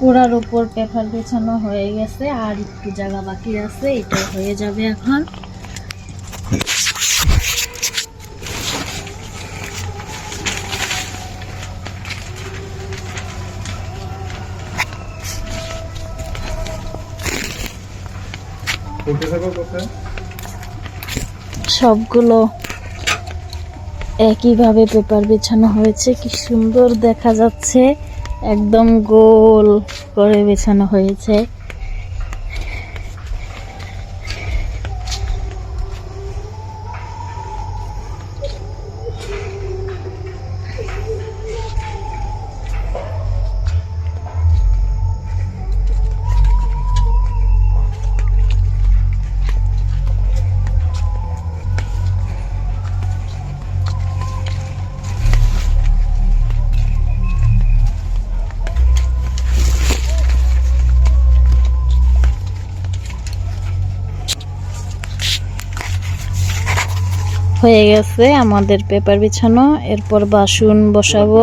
কুড়ার উপর পেপার বিছানো হয়ে গেছে, আর একটু জায়গা বাকি আছে, এটা হয়ে যাবে এখন। সবগুলো একইভাবে পেপার বিছানো হয়েছে, কি সুন্দর দেখা যাচ্ছে, একদম গোল করে বিছানো হয়েছে। হয়ে গেছে আমাদের পেপার বিছানো, এরপর বাসন বসাবো।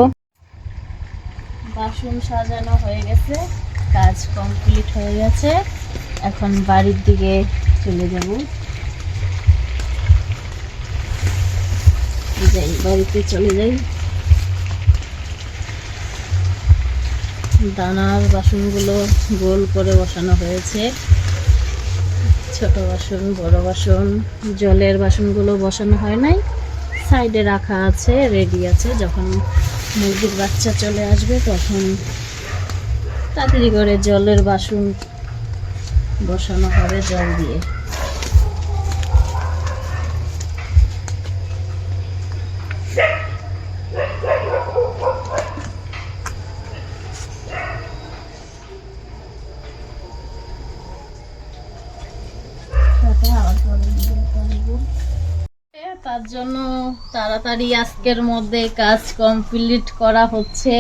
বাসন সাজানো হয়ে গেছে, কাজ কমপ্লিট হয়ে গেছে, এখন বাড়ির দিকে চলে যাব। যাই, বাড়িতে চলে যাই। দানার বাসনগুলো গোল করে বসানো হয়েছে, ছোট বাসন, বড় বাসন। জলের বাসনগুলো বসানো হয় নাই, সাইডে রাখা আছে, রেডি আছে। যখন মুরগির বাচ্চা চলে আসবে তখন তাড়াতাড়ি করে জলের বাসন বসানো হবে জল দিয়ে। তার জন্য তাড়াতাড়ি আজকের মধ্যে কাজ কমপ্লিট করা হচ্ছে।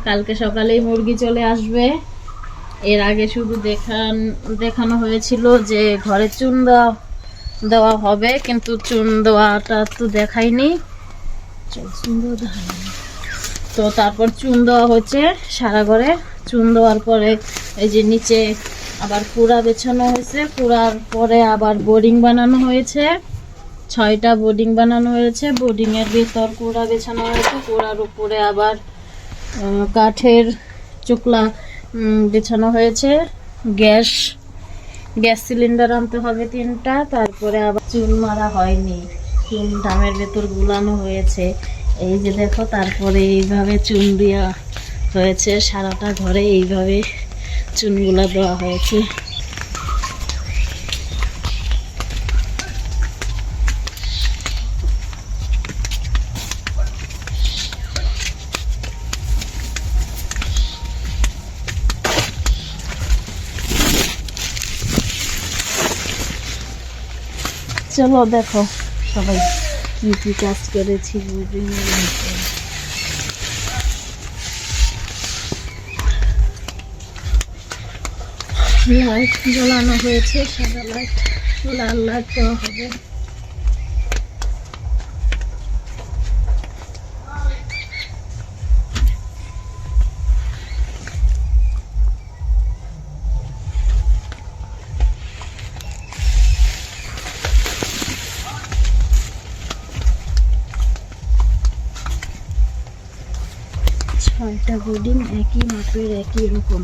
কালকে সকালেই মুরগি চলে আসবে। এর আগে শুধু দেখানো হয়েছিল যে ঘরে চুন দেওয়া হবে, কিন্তু চুন দেওয়াটা তো দেখাইনি। তো তারপর চুন দেওয়া হচ্ছে সারা ঘরে। চুন দেওয়ার পরে এই যে নিচে আবার কুড়া বেছানো হয়েছে, কুড়ার পরে আবার বোর্ডিং বানানো হয়েছে। 6টা বোর্ডিং বানানো হয়েছে, বোর্ডিং এর ভিতর কুড়া বেছানো হয়েছে, কুড়ার উপরে আবার কাঠের চুকলা বিছানো হয়েছে। গ্যাস সিলিন্ডার আনতে হবে 3টা। তারপরে আবার চুন মারা হয়নি, চুন ডামের ভেতর গুলানো হয়েছে, এই যে দেখো। তারপরে এইভাবে চুন দেওয়া হয়েছে, সারাটা ঘরে এইভাবে চুনগুলা দেওয়া হয়েছে। চলো দেখো সবাই কি কি কাজ করেছি। লাইট জ্বালানো হয়েছে, সাদা লাইট, লাল লাইট দেওয়া হবে। ছয়টা বোর্ডিং একই মাপের, একই রকম।